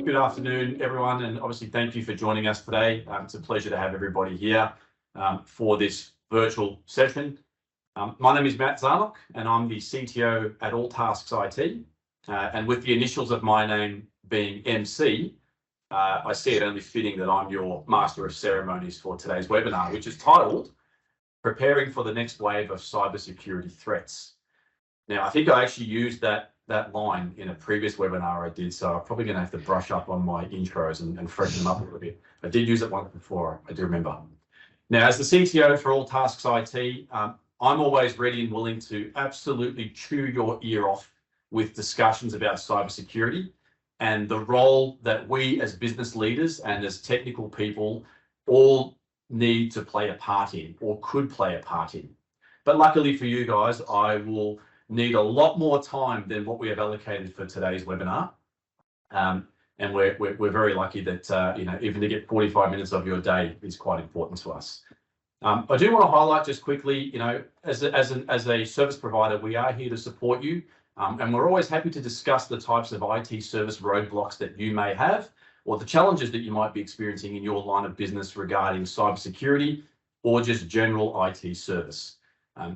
good afternoon, everyone, and obviously thank you for joining us today. It's a pleasure to have everybody here for this virtual session. My name is Matt Zarnock, and I'm the CTO at alltasksIT. And with the initials of my name being MC, I see it only fitting that I'm your Master of Ceremonies for today's webinar, which is titled Preparing for the Next Wave of Cybersecurity Threats. Now, I think I actually used that line in a previous webinar I did, so I'm probably going to have to brush up on my intros and freshen them up a little bit. I did use it once before, I do remember. Now, as the CTO for alltasksIT, I'm always ready and willing to absolutely chew your ear off with discussions about cybersecurity and the role that we as business leaders and as technical people all need to play a part in or could play a part in. But luckily for you guys, I will need a lot more time than what we have allocated for today's webinar. And we're very lucky that, even to get 45 minutes of your day is quite important to us. I do want to highlight just quickly, as a service provider, we are here to support you. And we're always happy to discuss the types of IT service roadblocks that you may have, or the challenges that you might be experiencing in your line of business regarding cybersecurity or just general IT service.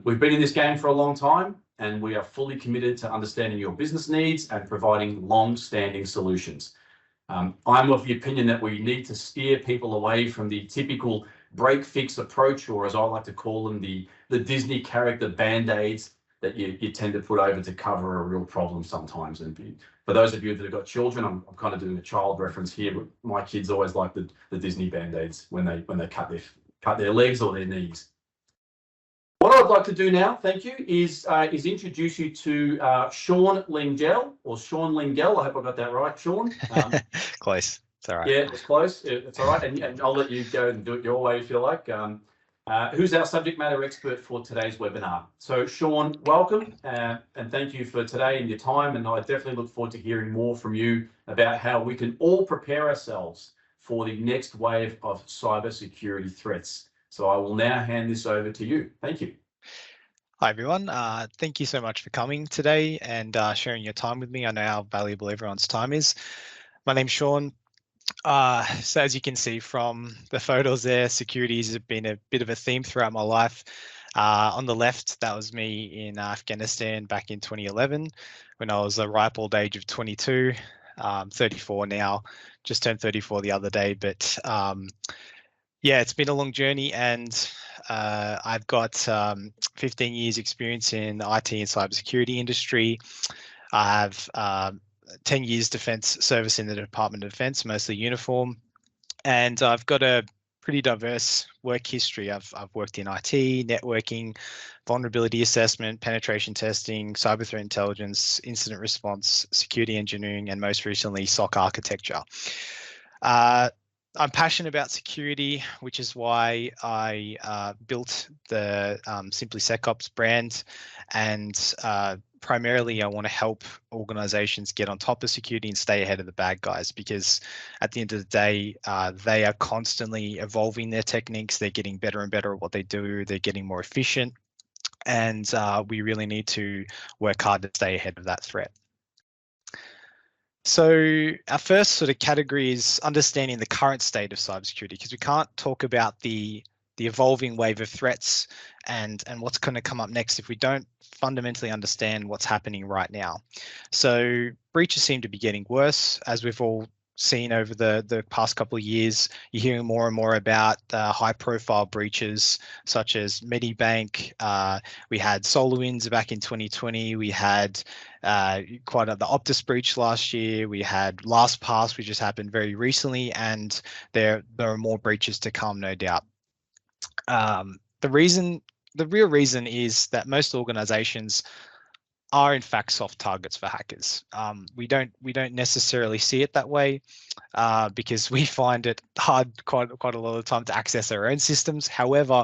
We've been in this game for a long time, and we are fully committed to understanding your business needs and providing long-standing solutions. I'm of the opinion that we need to steer people away from the typical break-fix approach, or as I like to call them, the Disney character band-aids that you tend to put over to cover a real problem sometimes. And for those of you that have got children, I'm kind of doing a child reference here, but my kids always like the Disney band-aids when they cut their legs or their knees. What I'd like to do now, thank you, is introduce you to Sean Lengyel, or Sean Lengyel. I hope I got that right, Sean. Close. It's all right. Yeah, it's close. It's all right. And I'll let you go and do it your way if you like. Who's our subject matter expert for today's webinar? So, Sean, welcome, and thank you for today and your time. And I definitely look forward to hearing more from you about how we can all prepare ourselves for the next wave of cybersecurity threats. So I will now hand this over to you. Thank you. Hi, everyone. Thank you so much for coming today and sharing your time with me. I know how valuable everyone's time is. My name's Sean. So as you can see from the photos there, security has been a bit of a theme throughout my life. On the left, that was me in Afghanistan back in 2011 when I was a ripe old age of 22, 34 now, just turned 34 the other day. But yeah, it's been a long journey, and I've got 15 years experience in the IT and cybersecurity industry. I have 10 years defense service in the Department of Defense, mostly uniform, and I've got a pretty diverse work history. I've worked in IT, networking, vulnerability assessment, penetration testing, cyber threat intelligence, incident response, security engineering, and most recently SOC architecture. I'm passionate about security, which is why I built the Simply SecOps brand, and primarily I want to help organizations get on top of security and stay ahead of the bad guys, because at the end of the day, they are constantly evolving their techniques. They're getting better and better at what they do. They're getting more efficient, and we really need to work hard to stay ahead of that threat. So our first sort of category is understanding the current state of cybersecurity, because we can't talk about the evolving wave of threats and what's going to come up next if we don't fundamentally understand what's happening right now. So breaches seem to be getting worse, as we've all seen over the past couple of years. You're hearing more and more about high-profile breaches such as Medibank. We had SolarWinds back in 2020. We had the Optus breach last year. We had LastPass, which just happened very recently, and there are more breaches to come, no doubt. The real reason is that most organizations are in fact soft targets for hackers. We don't necessarily see it that way because we find it hard quite a lot of the time to access our own systems. However,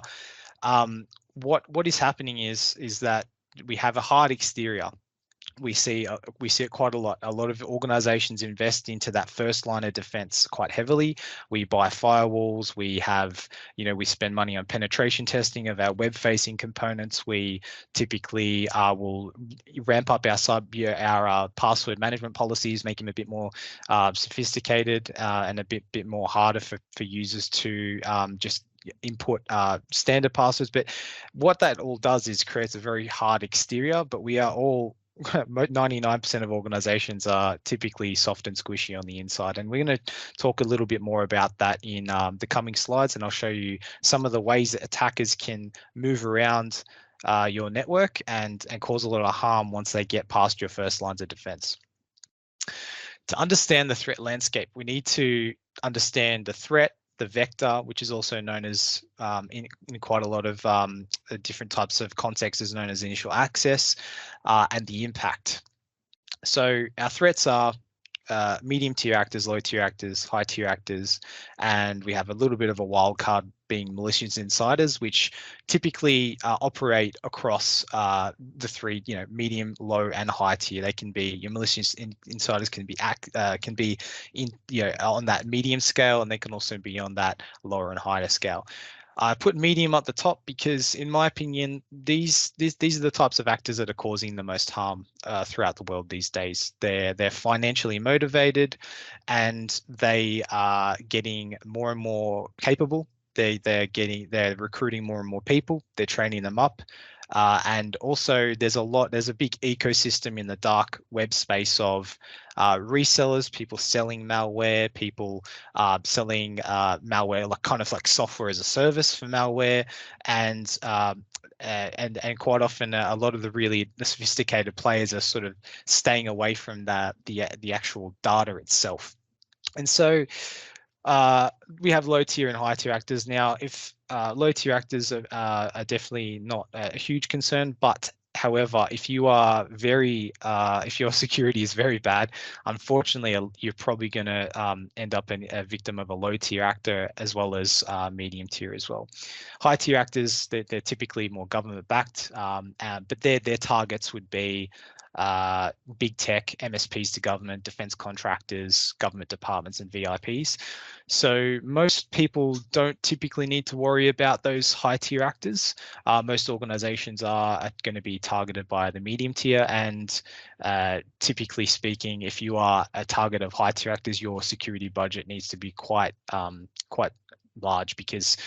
what is happening is that we have a hard exterior, we see it quite a lot. A lot of organizations invest into that first line of defense quite heavily. We buy firewalls. We have, we spend money on penetration testing of our web-facing components. We typically will ramp up our password management policies, make them a bit more sophisticated and a bit more harder for users to just input standard passwords. But what that all does is creates a very hard exterior, but we are all 99% of organizations are typically soft and squishy on the inside. And we're going to talk a little bit more about that in the coming slides. And I'll show you some of the ways that attackers can move around your network and cause a lot of harm once they get past your first lines of defense. To understand the threat landscape, we need to understand the threat, the vector, which is also known as in quite a lot of different types of contexts is known as initial access, and the impact. So our threats are medium tier actors, low tier actors, high tier actors, and we have a little bit of a wild card being malicious insiders, which typically operate across the three, medium, low, and high tier. They can be your malicious insiders can be on that medium scale, and they can also be on that lower and higher scale. I put medium at the top because, in my opinion, these are the types of actors that are causing the most harm throughout the world these days. They're financially motivated, and they are getting more and more capable. They're recruiting more and more people. They're training them up. And also there's a big ecosystem in the dark web space of resellers, people selling malware, people selling malware, kind of like software as a service for malware, and quite often a lot of the sophisticated players are sort of staying away from the actual data itself. And so we have low tier and high tier actors. Now, if low tier actors are definitely not a huge concern, but however, if your security is very bad, unfortunately, you're probably going to end up a victim of a low tier actor as well as medium tier as well. High tier actors, they're typically more government backed, but their targets would be big tech, MSPs to government, defense contractors, government departments, and VIPs. So most people don't typically need to worry about those high tier actors. Most organizations are going to be targeted by the medium tier, and typically speaking, if you are a target of high tier actors, your security budget needs to be quite large, because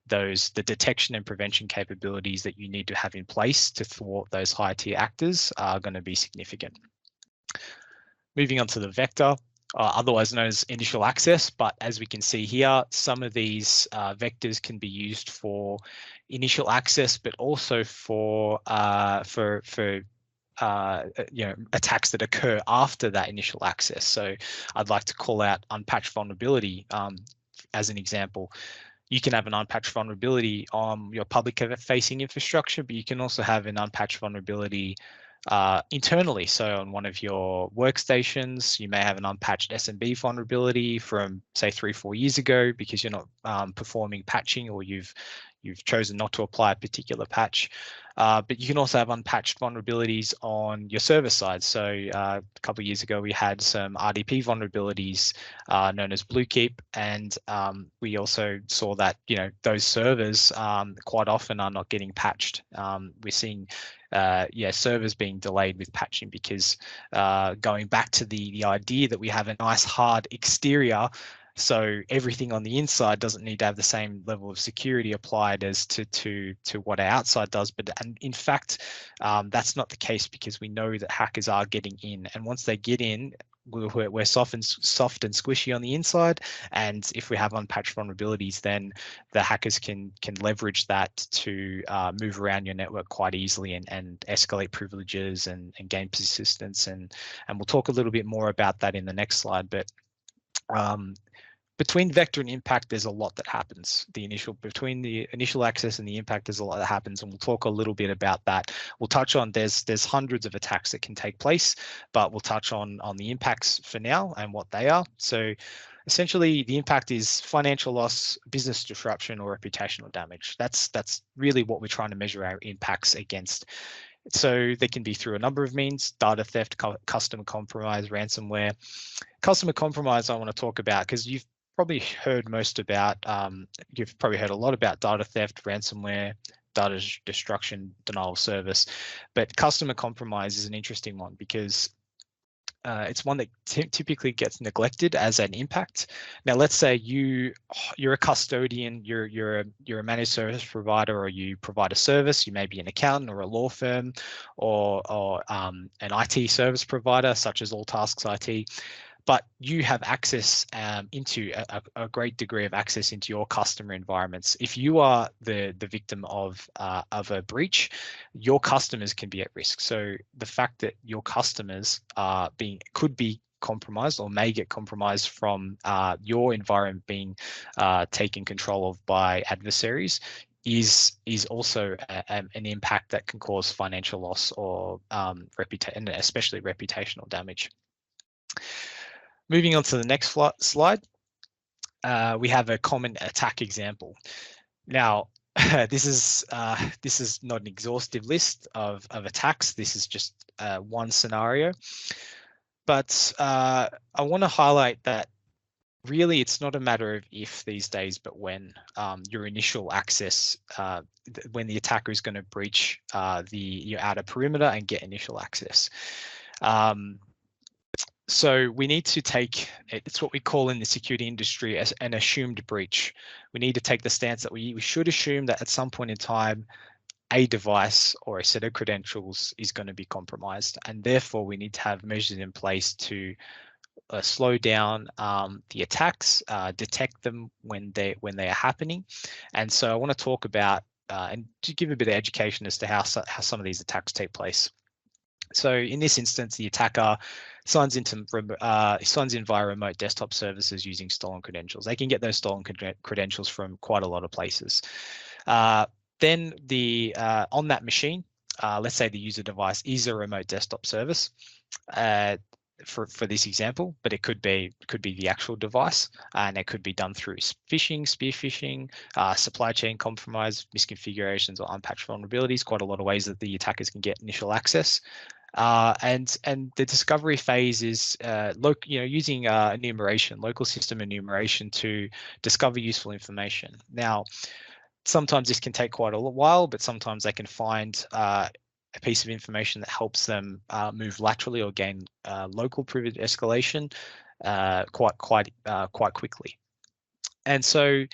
the detection and prevention capabilities that you need to have in place to thwart those high tier actors are going to be significant. Moving on to the vector, otherwise known as initial access, but as we can see here, some of these vectors can be used for initial access, but also for attacks that occur after that initial access. So I'd like to call out unpatched vulnerability as an example. You can have an unpatched vulnerability on your public-facing infrastructure, but you can also have an unpatched vulnerability internally. So on one of your workstations, you may have an unpatched SMB vulnerability from, say, 3-4 years ago because you're not performing patching, or you've chosen not to apply a particular patch. But you can also have unpatched vulnerabilities on your server side. So a couple of years ago, we had some RDP vulnerabilities known as Bluekeep, and we also saw that those servers quite often are not getting patched. We're seeing servers being delayed with patching because going back to the idea that we have a nice hard exterior, so everything on the inside doesn't need to have the same level of security applied as to what our outside does. But in fact, that's not the case, because we know that hackers are getting in, and once they get in, we're soft and squishy on the inside. And if we have unpatched vulnerabilities, then the hackers can leverage that to move around your network quite easily and escalate privileges and gain persistence. And we'll talk a little bit more about that in the next slide. But between vector and impact, there's a lot that happens. Between the initial access and the impact, there's a lot that happens, and we'll talk a little bit about that. We'll touch on there's hundreds of attacks that can take place, but we'll touch on the impacts for now and what they are. So essentially, the impact is financial loss, business disruption, or reputational damage. That's really what we're trying to measure our impacts against. So they can be through a number of means: data theft, customer compromise, ransomware. Customer compromise I want to talk about because you've probably heard you've probably heard a lot about data theft, ransomware, data destruction, denial of service. But customer compromise is an interesting one because it's one that typically gets neglected as an impact. Now, let's say you're a custodian, you're a managed service provider, or you provide a service. You may be an accountant or a law firm, or an IT service provider such as alltasksIT. But you have access into a great degree of access into your customer environments. If you are the victim of a breach, your customers can be at risk. So the fact that your customers could be compromised or may get compromised from your environment being taken control of by adversaries is also an impact that can cause financial loss or and especially reputational damage. Moving on to the next slide, we have a common attack example. Now, this is not an exhaustive list of attacks. This is just one scenario, but I want to highlight that really it's not a matter of if these days, but when your initial access, when the attacker is going to breach your outer perimeter and get initial access. So we need to take, it's what we call in the security industry as an assumed breach. We need to take the stance that we should assume that at some point in time, a device or a set of credentials is going to be compromised. And therefore we need to have measures in place to slow down the attacks, detect them when they are happening. And so I want to talk about and to give a bit of education as to how some of these attacks take place. So in this instance, the attacker signs in via remote desktop services using stolen credentials. They can get those stolen credentials from quite a lot of places. Then on that machine, let's say the user device is a remote desktop service for this example, but it could be the actual device, and it could be done through phishing, spear phishing, supply chain compromise, misconfigurations, or unpatched vulnerabilities. Quite a lot of ways that the attackers can get initial access. And the discovery phase is using local system enumeration to discover useful information. Now, sometimes this can take quite a while, but sometimes they can find a piece of information that helps them move laterally or gain local privilege escalation quite quickly. And so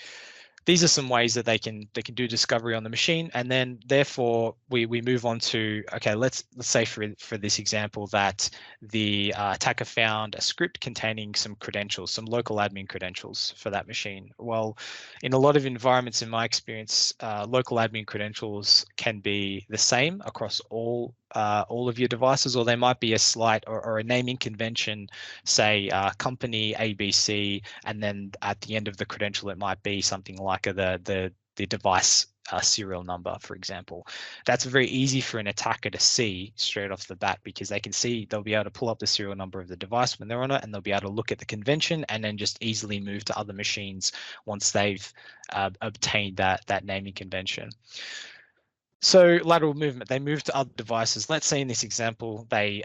these are some ways that they can do discovery on the machine, and then therefore we move on to, okay, let's say for this example that the attacker found a script containing some credentials, some local admin credentials for that machine. Well, in a lot of environments, in my experience, local admin credentials can be the same across all of your devices, or they might be a slight or a naming convention, say company ABC, and then at the end of the credential it might be something like the device serial number, for example. That's very easy for an attacker to see straight off the bat, because they'll be able to pull up the serial number of the device when they're on it, and they'll be able to look at the convention and then just easily move to other machines once they've obtained that naming convention. So lateral movement, they move to other devices. Let's say in this example, they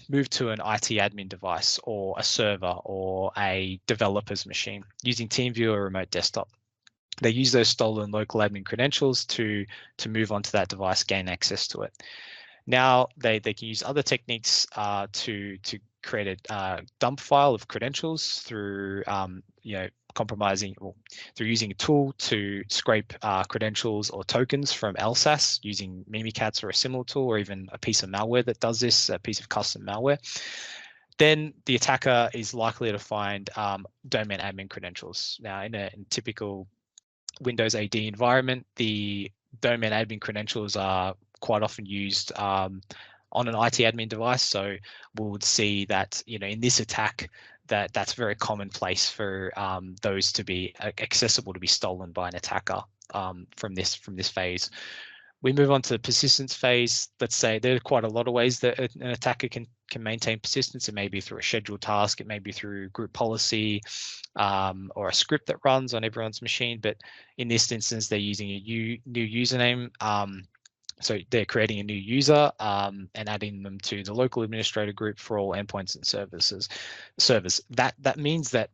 move to an IT admin device or a server or a developer's machine using TeamViewer or remote desktop. They use those stolen local admin credentials to move onto that device, gain access to it. Now they can use other techniques to create a dump file of credentials through compromising, or through using a tool to scrape credentials or tokens from LSAS using Mimikatz or a similar tool, or even a piece of malware that does this, a piece of custom malware. Then the attacker is likely to find domain admin credentials. Now, in a typical Windows AD environment, the domain admin credentials are quite often used on an IT admin device. So we would see that, in this attack, that's very commonplace for those to be accessible to be stolen by an attacker from this phase. We move on to the persistence phase. Let's say there are quite a lot of ways that an attacker can maintain persistence. It may be through a scheduled task, it may be through group policy, or a script that runs on everyone's machine. But in this instance, they're using a new username So they're creating a new user and adding them to the local administrator group for all endpoints and servers. That means that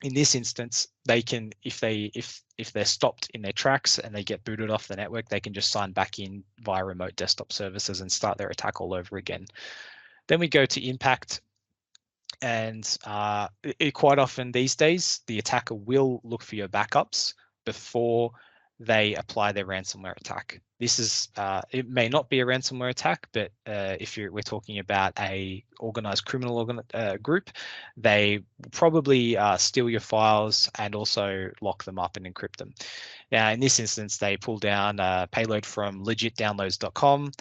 in this instance, they can, if they're stopped in their tracks and they get booted off the network, they can just sign back in via remote desktop services and start their attack all over again. Then we go to impact, and quite often these days, the attacker will look for your backups before they apply their ransomware attack. This is, it may not be a ransomware attack, but if we're talking about a organized criminal group, they probably steal your files and also lock them up and encrypt them. Now, in this instance, they pull down a payload from legitdownloads.com.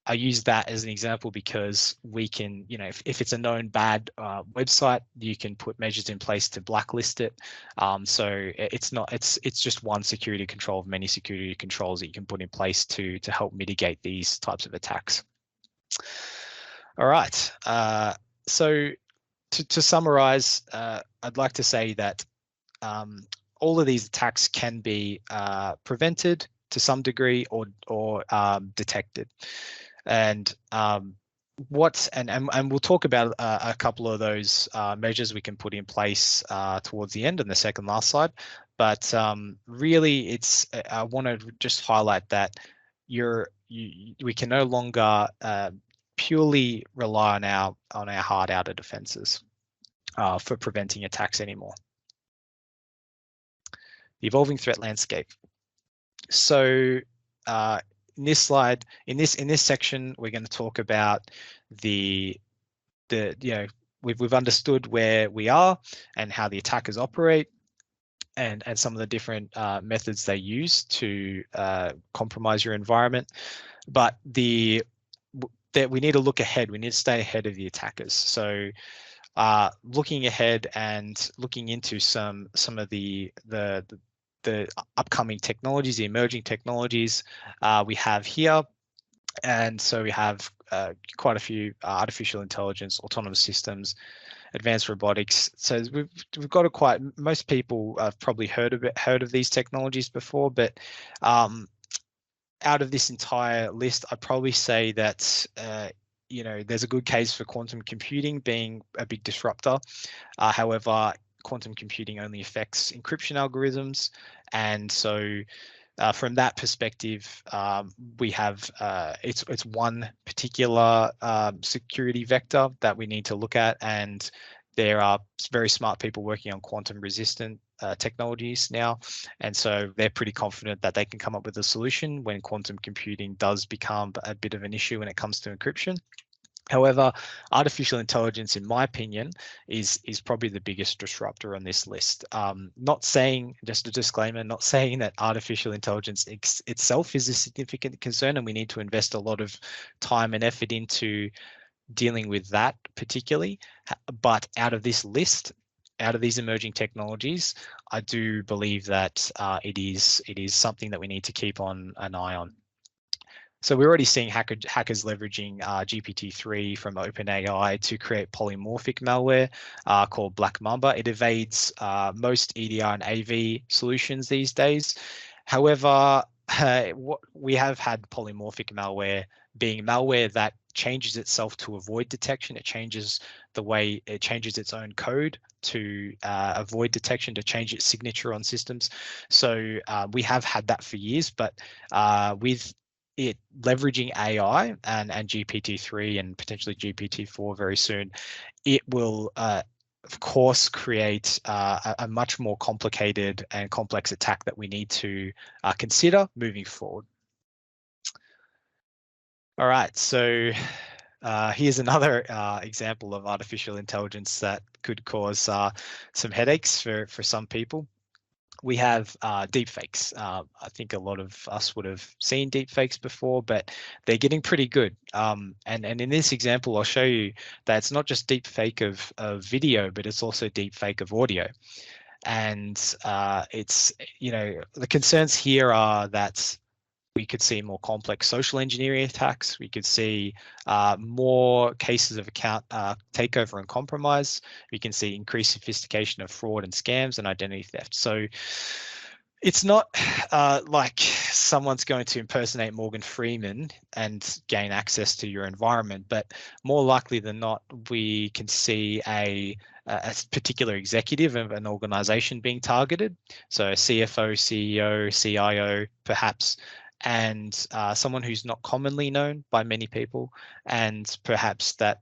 I use that as an example because we can, if it's a known bad website, you can put measures in place to blacklist it. So it's just one security control of many security controls that you can put in place to help mitigate these types of attacks. All right. So to summarize, I'd like to say that all of these attacks can be prevented to some degree or detected. And we'll talk about a couple of those measures we can put in place towards the end on the second last slide. But really, I want to just highlight that we can no longer purely rely on our hard outer defenses for preventing attacks anymore. The evolving threat landscape. So in this slide, in this section, we're going to talk about we've understood where we are and how the attackers operate, and some of the different methods they use to compromise your environment. But that we need to look ahead. We need to stay ahead of the attackers. So looking ahead and looking into some of the upcoming technologies, the emerging technologies we have here. And so we have quite a few artificial intelligence, autonomous systems, advanced robotics. So we've got most people have probably heard of these technologies before, but out of this entire list, I'd probably say that there's a good case for quantum computing being a big disruptor. However, quantum computing only affects encryption algorithms, and so from that perspective, we have it's one particular security vector that we need to look at, and there are very smart people working on quantum resistant technologies now, and so they're pretty confident that they can come up with a solution when quantum computing does become a bit of an issue when it comes to encryption. However, artificial intelligence, in my opinion, is probably the biggest disruptor on this list. Not saying, just a disclaimer, not saying that artificial intelligence itself is a significant concern, and we need to invest a lot of time and effort into dealing with that particularly. But out of this list, out of these emerging technologies, I do believe that it is something that we need to keep an eye on. So we're already seeing hackers leveraging GPT-3 from OpenAI to create polymorphic malware called Black Mamba. It evades most EDR and AV solutions these days. However, we have had polymorphic malware being malware that changes itself to avoid detection. It changes the way it changes its own code to avoid detection, to change its signature on systems. So we have had that for years, but with it leveraging AI and GPT-3 and potentially GPT-4 very soon, it will of course create a much more complicated and complex attack that we need to consider moving forward. All right, so here's another example of artificial intelligence that could cause some headaches for some people. We have deepfakes. I think a lot of us would have seen deepfakes before, but they're getting pretty good. And in this example, I'll show you that it's not just deepfake of video, but it's also deepfake of audio. And it's, the concerns here are that we could see more complex social engineering attacks. We could see more cases of account takeover and compromise. We can see increased sophistication of fraud and scams and identity theft. So It's not like someone's going to impersonate Morgan Freeman and gain access to your environment, but more likely than not, we can see a particular executive of an organization being targeted. So CFO, CEO, CIO, perhaps, and someone who's not commonly known by many people, and perhaps that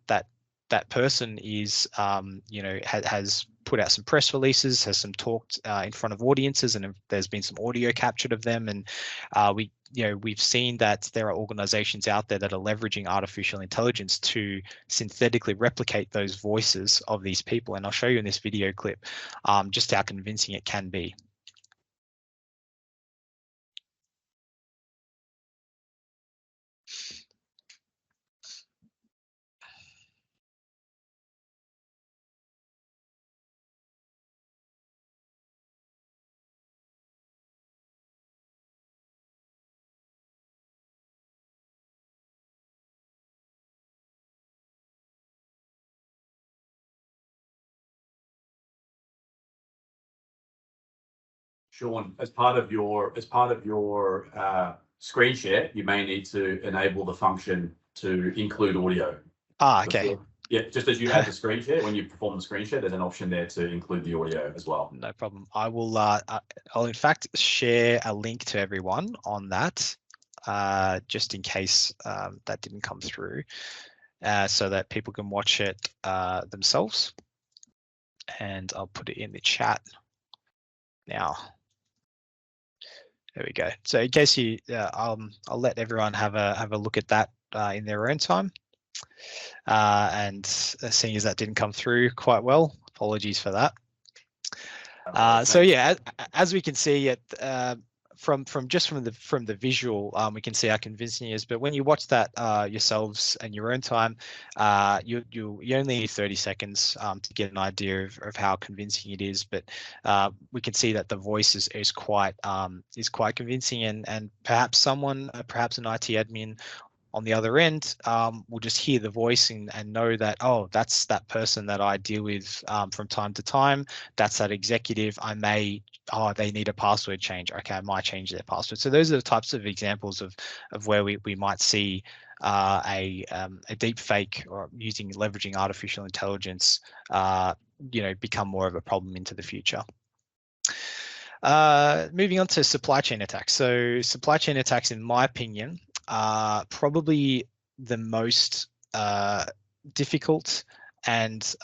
person is, has put out some press releases, has some talked in front of audiences, and there's been some audio captured of them. And we've seen that there are organizations out there that are leveraging artificial intelligence to synthetically replicate those voices of these people. And I'll show you in this video clip just how convincing it can be. Sean, as part of your screen share, you may need to enable the function to include audio. Okay. Yeah, just as you add the screen share, when you perform the screen share, there's an option there to include the audio as well. No problem. I will. I'll in fact share a link to everyone on that, just in case that didn't come through, so that people can watch it themselves. And I'll put it in the chat now. There we go. So in case you, I'll let everyone have a look at that in their own time. And seeing as that didn't come through quite well, apologies for that. So yeah, as we can see it from the visual, we can see how convincing it is. But when you watch that yourselves in your own time, you only need 30 seconds to get an idea of how convincing it is. But we can see that the voice is quite convincing, and perhaps someone, perhaps an IT admin on the other end, will just hear the voice and know that, oh, that's that person that I deal with from time to time. That's that executive. They need a password change. Okay, I might change their password. So those are the types of examples of where we might see a deep fake, or leveraging artificial intelligence, become more of a problem into the future. Moving on to supply chain attacks. So supply chain attacks, in my opinion, probably the most difficult and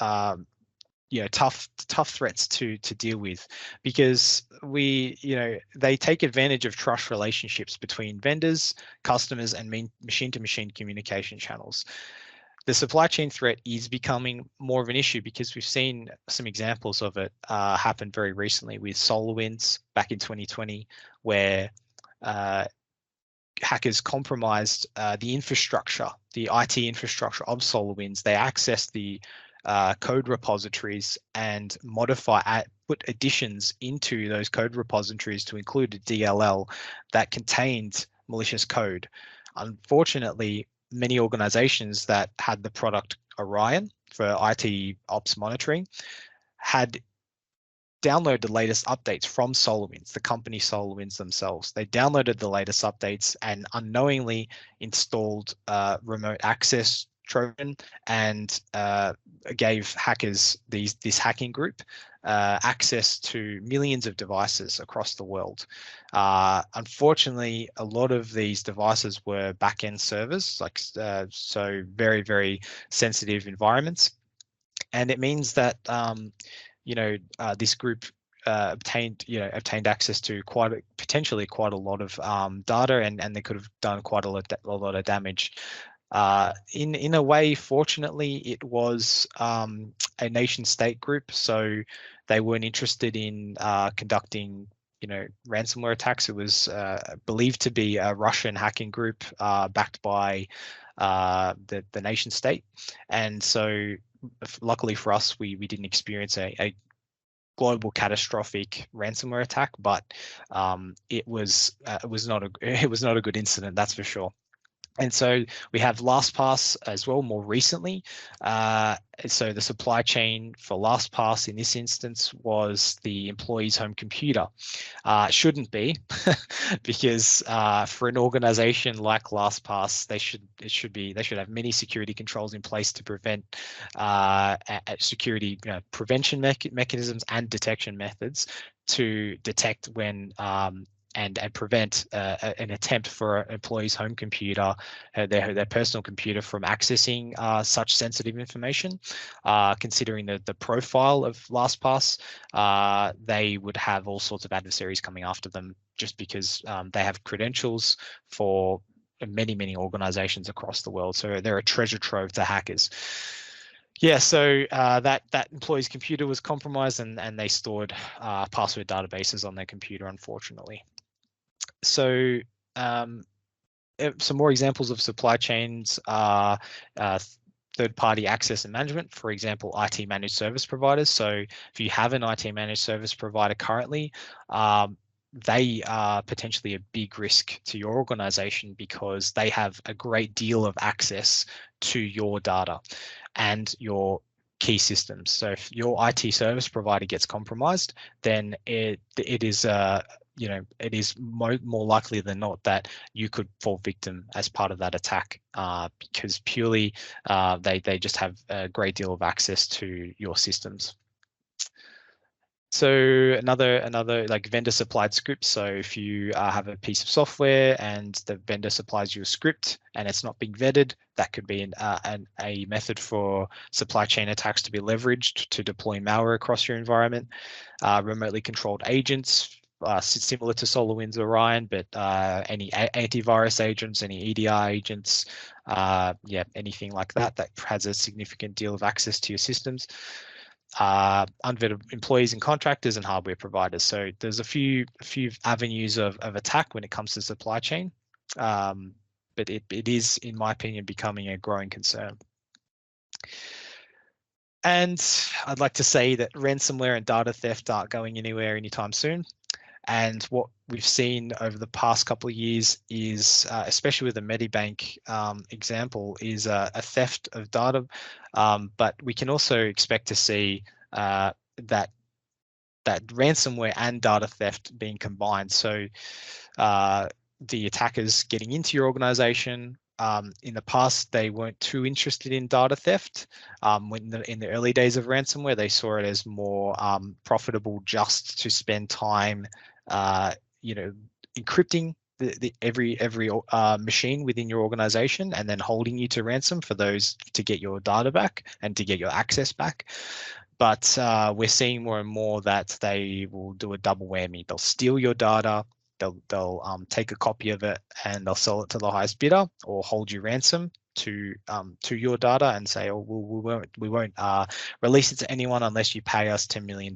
tough threats to deal with, because they take advantage of trust relationships between vendors, customers, and machine-to-machine communication channels. The supply chain threat is becoming more of an issue because we've seen some examples of it happen very recently with SolarWinds back in 2020, where hackers compromised the infrastructure, the IT infrastructure of SolarWinds. They accessed the code repositories and put additions into those code repositories to include a DLL that contained malicious code. Unfortunately, many organizations that had the product Orion for IT ops monitoring had download the latest updates from SolarWinds, the company SolarWinds themselves. They downloaded the latest updates and unknowingly installed remote access Trojan, and gave hackers, this hacking group, access to millions of devices across the world. Unfortunately, a lot of these devices were back-end servers, so very, very sensitive environments. And it means that this group obtained access to potentially quite a lot of data, and they could have done quite a lot of damage. In a way, fortunately, it was a nation state group, so they weren't interested in conducting ransomware attacks. It was believed to be a Russian hacking group backed by the nation state, and so luckily for us, we didn't experience a global catastrophic ransomware attack, but it was not a good incident, that's for sure. And so we have LastPass as well more recently. So the supply chain for LastPass in this instance was the employee's home computer. It shouldn't be, because for an organization like LastPass, they should have many security controls in place to prevent security prevention mechanisms and detection methods to detect when and prevent an attempt for an employee's home computer, their personal computer, from accessing such sensitive information. Considering the profile of LastPass, they would have all sorts of adversaries coming after them just because they have credentials for many organizations across the world. So they're a treasure trove to hackers. Yeah, so that employee's computer was compromised, and they stored password databases on their computer, unfortunately. So some more examples of supply chains are third-party access and management, for example, IT managed service providers. So if you have an IT managed service provider currently, they are potentially a big risk to your organization because they have a great deal of access to your data and your key systems. So if your IT service provider gets compromised, then it is it is more likely than not that you could fall victim as part of that attack, because purely they just have a great deal of access to your systems. So another like vendor supplied scripts. So if you have a piece of software and the vendor supplies you a script and it's not being vetted, that could be a method for supply chain attacks to be leveraged to deploy malware across your environment. Remotely controlled agents, similar to SolarWinds Orion, but any antivirus agents, any EDR agents, anything like that has a significant deal of access to your systems. Unvetted employees and contractors and hardware providers. So there's a few avenues of attack when it comes to supply chain, but it is, in my opinion, becoming a growing concern. And I'd like to say that ransomware and data theft aren't going anywhere anytime soon. And what we've seen over the past couple of years is, especially with the Medibank example, is a theft of data. But we can also expect to see that ransomware and data theft being combined. So the attackers getting into your organization, in the past, they weren't too interested in data theft. In the early days of ransomware, they saw it as more profitable just to spend time, encrypting every machine within your organization and then holding you to ransom for those to get your data back and to get your access back. But we're seeing more and more that they will do a double whammy. They'll steal your data. They'll take a copy of it and they'll sell it to the highest bidder or hold you ransom to your data and say, oh, we won't release it to anyone unless you pay us $10 million.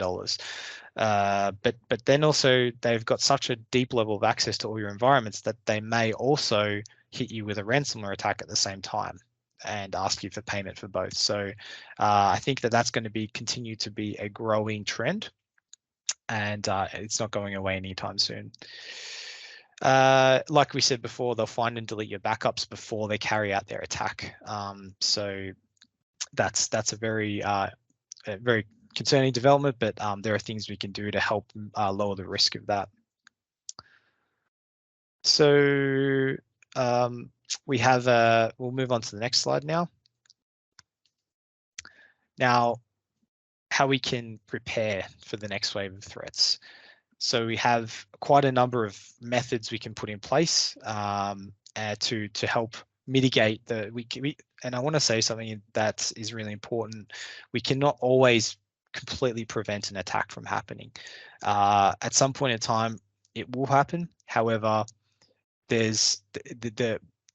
But then also they've got such a deep level of access to all your environments that they may also hit you with a ransomware attack at the same time and ask you for payment for both. So I think that's going to continue to be a growing trend, and it's not going away anytime soon. Like we said before, they'll find and delete your backups before they carry out their attack. So that's a very concerning development, but there are things we can do to help lower the risk of that. So we have, we'll move on to the next slide now. Now, how we can prepare for the next wave of threats. So we have quite a number of methods we can put in place to help mitigate and I want to say something that is really important. We cannot always completely prevent an attack from happening. At some point in time, it will happen. However, there's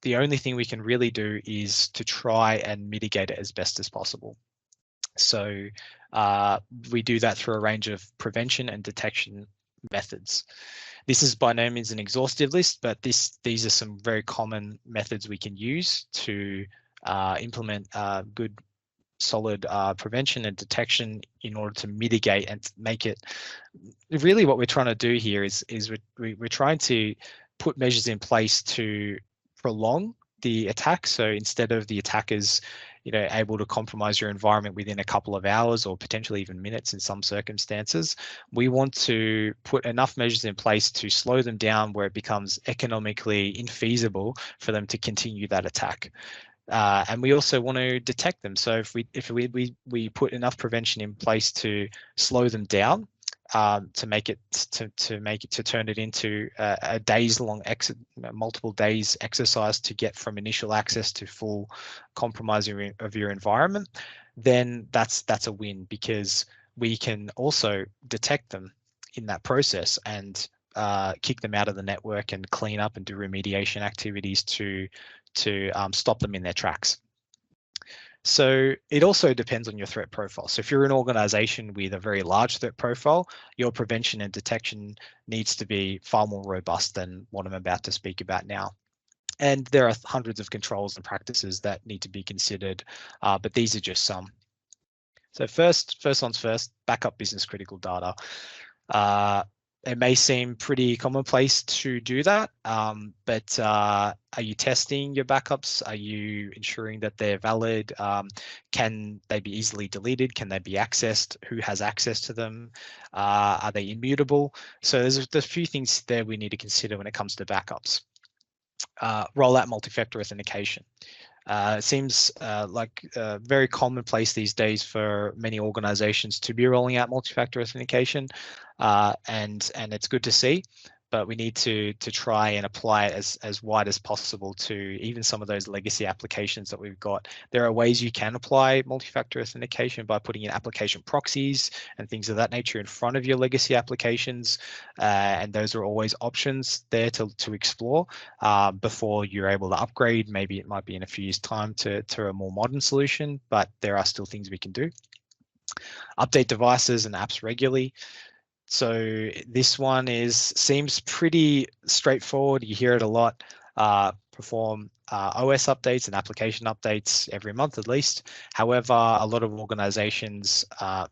the only thing we can really do is to try and mitigate it as best as possible. So we do that through a range of prevention and detection methods. This is by no means an exhaustive list, but these are some very common methods we can use to implement good, solid prevention and detection in order to mitigate and make it. Really, what we're trying to do here is we're trying to put measures in place to prolong the attack. So instead of the attackers, able to compromise your environment within a couple of hours or potentially even minutes in some circumstances, we want to put enough measures in place to slow them down where it becomes economically infeasible for them to continue that attack. And we also want to detect them. So if we put enough prevention in place to slow them down, to turn it into a days-long multiple days exercise to get from initial access to full compromising of your environment, then that's a win, because we can also detect them in that process and kick them out of the network and clean up and do remediation activities to stop them in their tracks. So it also depends on your threat profile. So if you're an organization with a very large threat profile, your prevention and detection needs to be far more robust than what I'm about to speak about now. And there are hundreds of controls and practices that need to be considered, but these are just some. So first one's first, backup business critical data. It may seem pretty commonplace to do that, but are you testing your backups? Are you ensuring that they're valid? Can they be easily deleted? Can they be accessed? Who has access to them? Are they immutable? So there's a few things there we need to consider when it comes to backups. Roll out multi-factor authentication. It seems like very commonplace these days for many organizations to be rolling out multi-factor authentication, and it's good to see, but we need to try and apply it as wide as possible to even some of those legacy applications that we've got. There are ways you can apply multi-factor authentication by putting in application proxies and things of that nature in front of your legacy applications, and those are always options there to explore before you're able to upgrade. Maybe it might be in a few years' time to a more modern solution, but there are still things we can do. Update devices and apps regularly. So this one seems pretty straightforward. You hear it a lot. Perform OS updates and application updates every month at least. However, a lot of organizations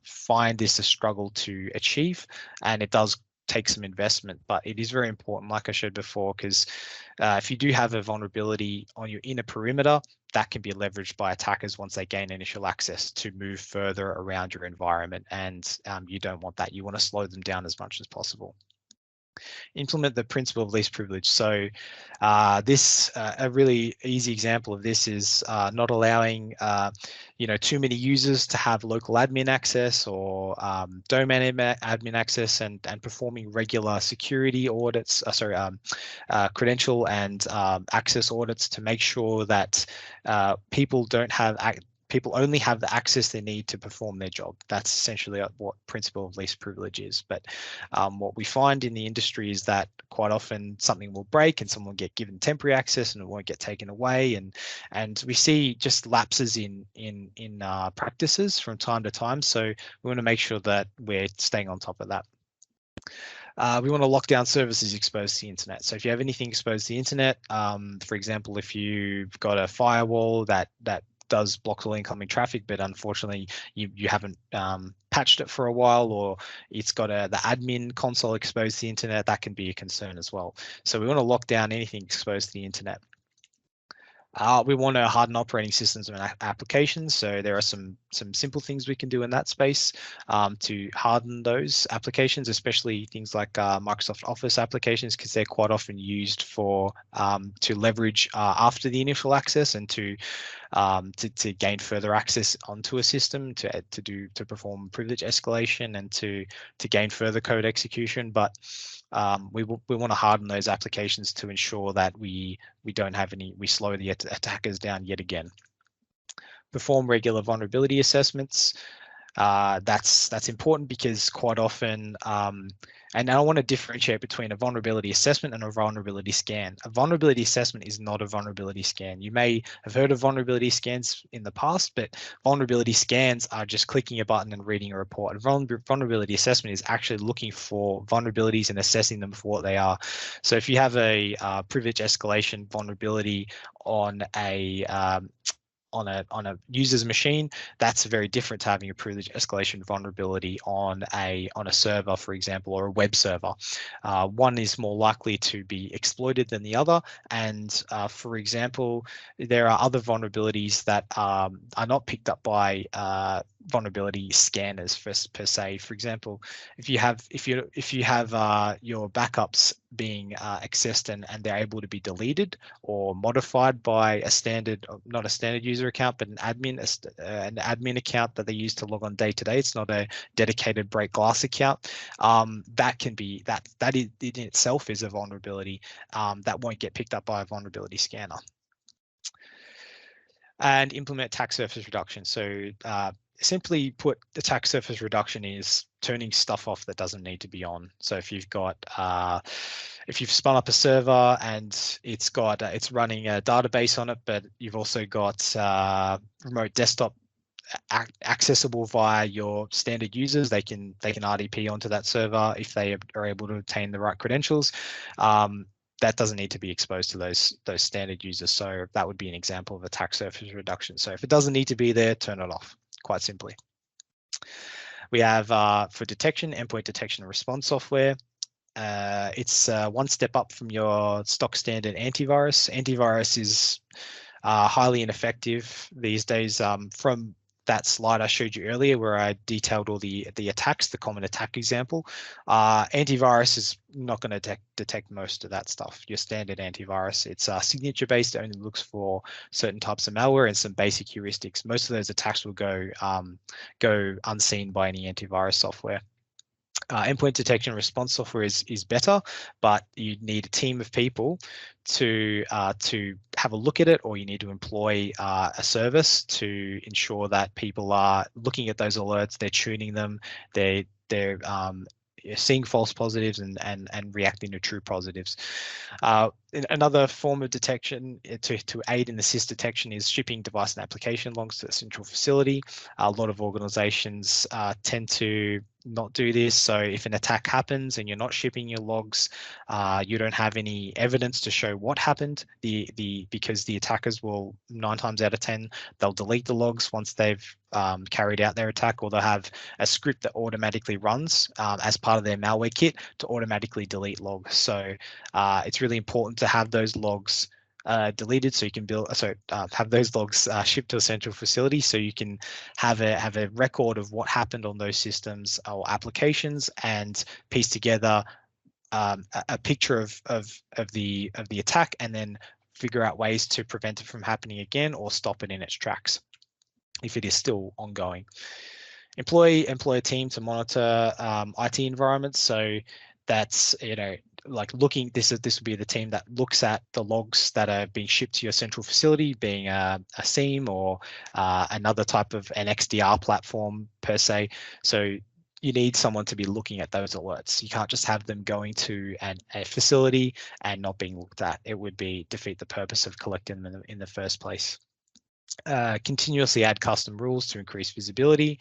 find this a struggle to achieve, and it does take some investment, but it is very important, like I showed before, because if you do have a vulnerability on your inner perimeter, that can be leveraged by attackers once they gain initial access to move further around your environment, and you don't want that. You want to slow them down as much as possible. Implement the principle of least privilege. So a really easy example of this is not allowing too many users to have local admin access or domain admin access, and performing regular security audits, credential and access audits to make sure that people only have the access they need to perform their job. That's essentially what principle of least privilege is. But what we find in the industry is that quite often something will break and someone will get given temporary access and it won't get taken away. And we see just lapses in practices from time to time. So we want to make sure that we're staying on top of that. We want to lock down services exposed to the internet. So if you have anything exposed to the internet, for example, if you've got a firewall that does block all incoming traffic, but unfortunately you haven't patched it for a while, or it's got the admin console exposed to the internet, that can be a concern as well. So we want to lock down anything exposed to the internet. We want to harden operating systems and applications. So there are some simple things we can do in that space to harden those applications, especially things like Microsoft Office applications, because they're quite often used for to leverage after the initial access and to gain further access onto a system to perform privilege escalation and to gain further code execution. But we want to harden those applications to ensure that we slow the attackers down yet again. Perform regular vulnerability assessments. That's important because quite often, and I want to differentiate between a vulnerability assessment and a vulnerability scan. A vulnerability assessment is not a vulnerability scan. You may have heard of vulnerability scans in the past, but vulnerability scans are just clicking a button and reading a report. A vulnerability assessment is actually looking for vulnerabilities and assessing them for what they are. So if you have a privilege escalation vulnerability on a a user's machine, that's very different to having a privilege escalation vulnerability on a server, for example, or a web server. One is more likely to be exploited than the other, and for example, there are other vulnerabilities that are not picked up by vulnerability scanners per se. For example, if you have your backups being accessed and they're able to be deleted or modified by a standard, not a standard user account, but an admin account that they use to log on day to day. It's not a dedicated break glass account. That can be that in itself is a vulnerability that won't get picked up by a vulnerability scanner. And implement attack surface reduction. So simply put, attack surface reduction is turning stuff off that doesn't need to be on. So if you've got if you've spun up a server and it's got it's running a database on it, but you've also got remote desktop accessible via your standard users, they can RDP onto that server if they are able to obtain the right credentials. That doesn't need to be exposed to those standard users. So that would be an example of attack surface reduction. So if it doesn't need to be there, turn it off, quite simply. We have for detection, endpoint detection and response software. It's one step up from your stock standard antivirus. Antivirus is highly ineffective these days. From that slide I showed you earlier where I detailed all the attacks, the common attack example, antivirus is not going to detect most of that stuff. Your standard antivirus, it's signature based, it only looks for certain types of malware and some basic heuristics. Most of those attacks will go unseen by any antivirus software. Endpoint detection response software is better, but you need a team of people to have a look at it, or you need to employ a service to ensure that people are looking at those alerts, they're tuning them, they're seeing false positives and reacting to true positives. Another form of detection to aid in the SIS detection is shipping device and application logs to the central facility. A lot of organizations tend to not do this. So if an attack happens and you're not shipping your logs, you don't have any evidence to show what happened. Because the attackers will 9 times out of 10 they'll delete the logs once they've carried out their attack, or they'll have a script that automatically runs as part of their malware kit to automatically delete logs. So it's really important to have those logs deleted, so you can have those logs shipped to a central facility, so you can have a record of what happened on those systems or applications and piece together a picture of the attack, and then figure out ways to prevent it from happening again or stop it in its tracks if it is still ongoing. Employ a team to monitor IT environments. So that's, like looking, this would be the team that looks at the logs that are being shipped to your central facility, being a SIEM or another type of an XDR platform per se. So you need someone to be looking at those alerts. You can't just have them going to a facility and not being looked at. It would defeat the purpose of collecting them in the first place. Continuously add custom rules to increase visibility,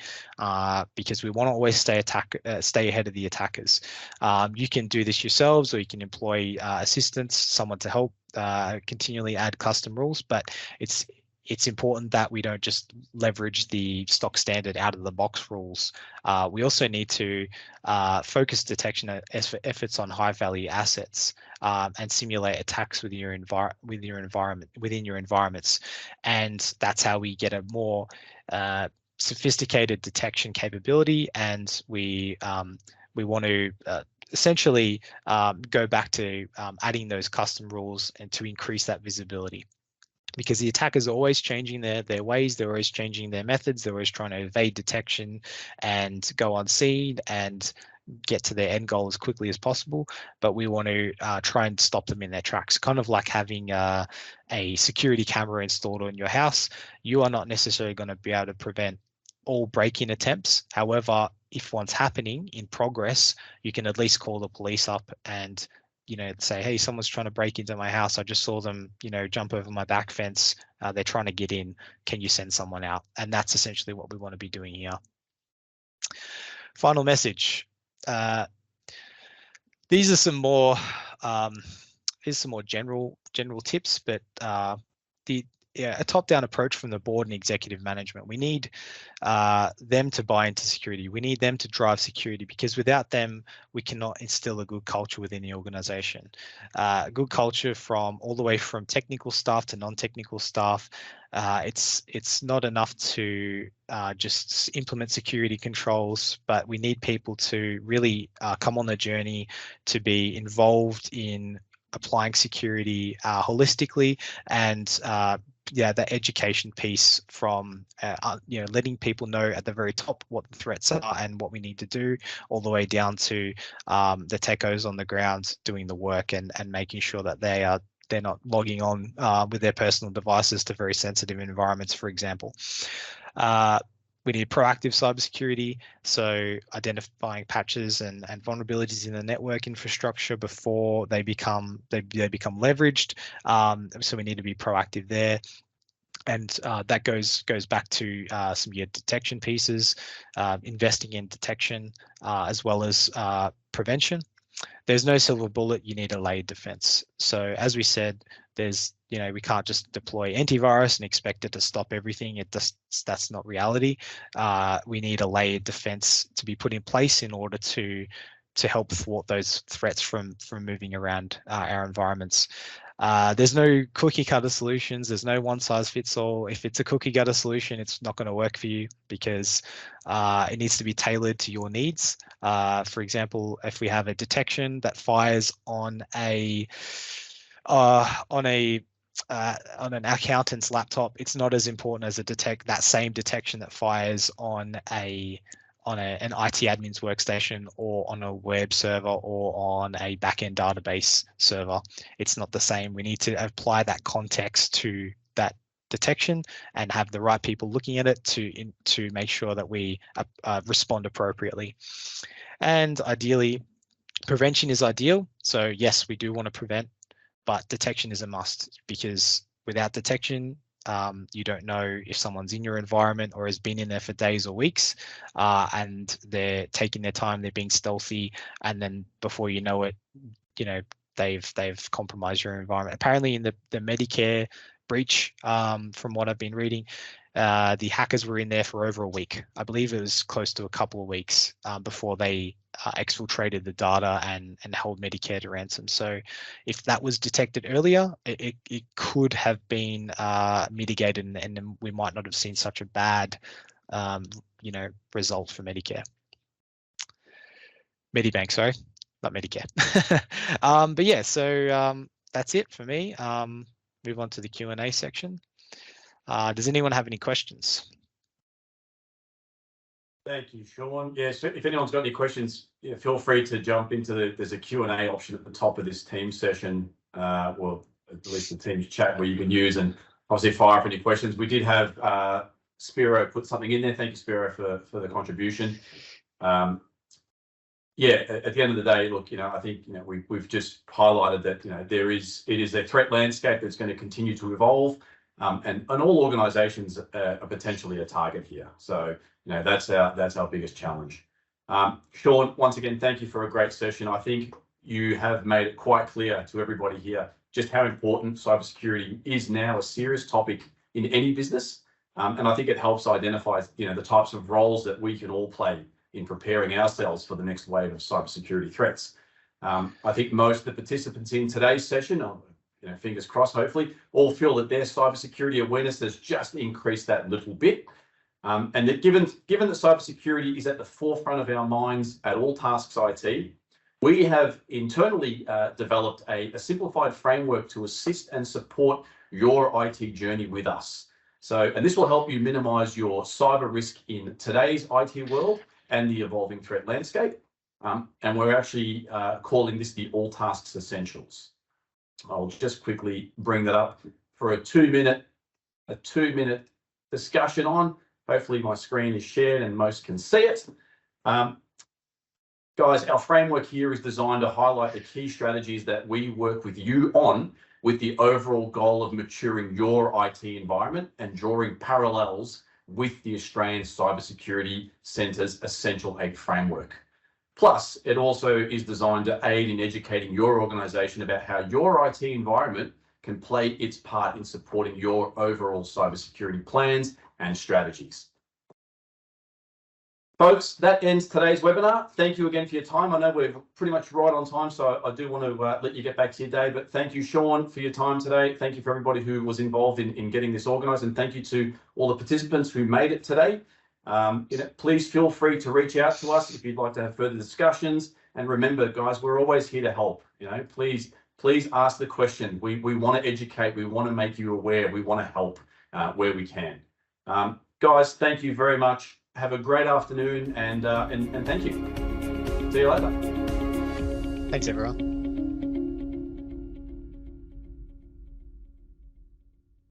because we want to always stay ahead of the attackers. You can do this yourselves, or you can employ assistants, someone to help continually add custom rules, but it's important that we don't just leverage the stock standard out of the box rules. We also need to focus detection efforts on high value assets and simulate attacks within your environments. And that's how we get a more sophisticated detection capability. And we want to essentially go back to adding those custom rules and to increase that visibility. Because the attackers are always changing their ways, they're always changing their methods, they're always trying to evade detection and go unseen and get to their end goal as quickly as possible. But we want to try and stop them in their tracks, kind of like having a security camera installed on your house. You are not necessarily going to be able to prevent all break-in attempts. However, if one's happening in progress, you can at least call the police up and say, hey, someone's trying to break into my house. I just saw them, jump over my back fence. They're trying to get in. Can you send someone out? And that's essentially what we want to be doing here. Final message. These are some more general tips, but a top-down approach from the board and executive management. We need them to buy into security. We need them to drive security, because without them, we cannot instill a good culture within the organization. Good culture from all the way from technical staff to non-technical staff. It's not enough to just implement security controls, but we need people to really come on the journey to be involved in applying security holistically, and the education piece from letting people know at the very top what the threats are and what we need to do, all the way down to the techos on the ground doing the work and making sure that they're not logging on with their personal devices to very sensitive environments, for example. We need proactive cybersecurity, so identifying patches and vulnerabilities in the network infrastructure before they become leveraged. So we need to be proactive there, and that goes back to some of your detection pieces, investing in detection as well as prevention. There's no silver bullet. You need a layered defense. So as we said, we can't just deploy antivirus and expect it to stop everything. That's not reality. We need a layered defense to be put in place in order to help thwart those threats from moving around our environments. There's no cookie cutter solutions. There's no one size fits all. If it's a cookie cutter solution, it's not going to work for you, because it needs to be tailored to your needs. For example, if we have a detection that fires on an accountant's laptop, it's not as important as that same detection that fires on an IT admin's workstation, or on a web server, or on a backend database server. It's not the same. We need to apply that context to that detection and have the right people looking at it to make sure that we respond appropriately. And ideally, prevention is ideal. So yes, we do want to prevent, but detection is a must, because without detection, you don't know if someone's in your environment or has been in there for days or weeks, and they're taking their time, they're being stealthy, and then before you know it, they've compromised your environment. Apparently in the Medicare breach, from what I've been reading, the hackers were in there for over a week. I believe it was close to a couple of weeks before they exfiltrated the data and held Medicare to ransom. So if that was detected earlier, it could have been mitigated, and then we might not have seen such a bad result for Medibank, sorry, not Medicare. But yeah, so that's it for me. Move on to the Q&A section. Does anyone have any questions? Thank you, Sean. Yeah, so if anyone's got any questions, feel free to jump into there's a Q&A option at the top of this team session, or at least the Teams chat, where you can use, and obviously fire up any questions. We did have Spiro put something in there. Thank you, Spiro, for the contribution. Yeah, at the end of the day, look, I think we've just highlighted that it is a threat landscape that's going to continue to evolve, and all organisations are potentially a target here. So that's our biggest challenge. Sean, once again, thank you for a great session. I think you have made it quite clear to everybody here just how important cybersecurity is now, a serious topic in any business, and I think it helps identify the types of roles that we can all play in preparing ourselves for the next wave of cybersecurity threats. I think most of the participants in today's session, fingers crossed, hopefully, all feel that their cybersecurity awareness has just increased that little bit. And that given that cybersecurity is at the forefront of our minds at alltasksIT, we have internally developed a simplified framework to assist and support your IT journey with us. And this will help you minimize your cyber risk in today's IT world and the evolving threat landscape. And we're actually calling this the All Tasks Essentials. I'll just quickly bring that up for a two-minute discussion on. Hopefully my screen is shared and most can see it. Guys, our framework here is designed to highlight the key strategies that we work with you on, with the overall goal of maturing your IT environment and drawing parallels with the Australian Cybersecurity Centre's Essential 8 framework. Plus, it also is designed to aid in educating your organisation about how your IT environment can play its part in supporting your overall cybersecurity plans and strategies. Folks, that ends today's webinar. Thank you again for your time. I know we're pretty much right on time, so I do want to let you get back to your day, but thank you, Sean, for your time today. Thank you for everybody who was involved in getting this organized, and thank you to all the participants who made it today. Please feel free to reach out to us if you'd like to have further discussions. And remember, guys, we're always here to help. Please ask the question. We want to educate. We want to make you aware. We want to help where we can. Guys, thank you very much. Have a great afternoon, and thank you. See you later. Thanks, everyone.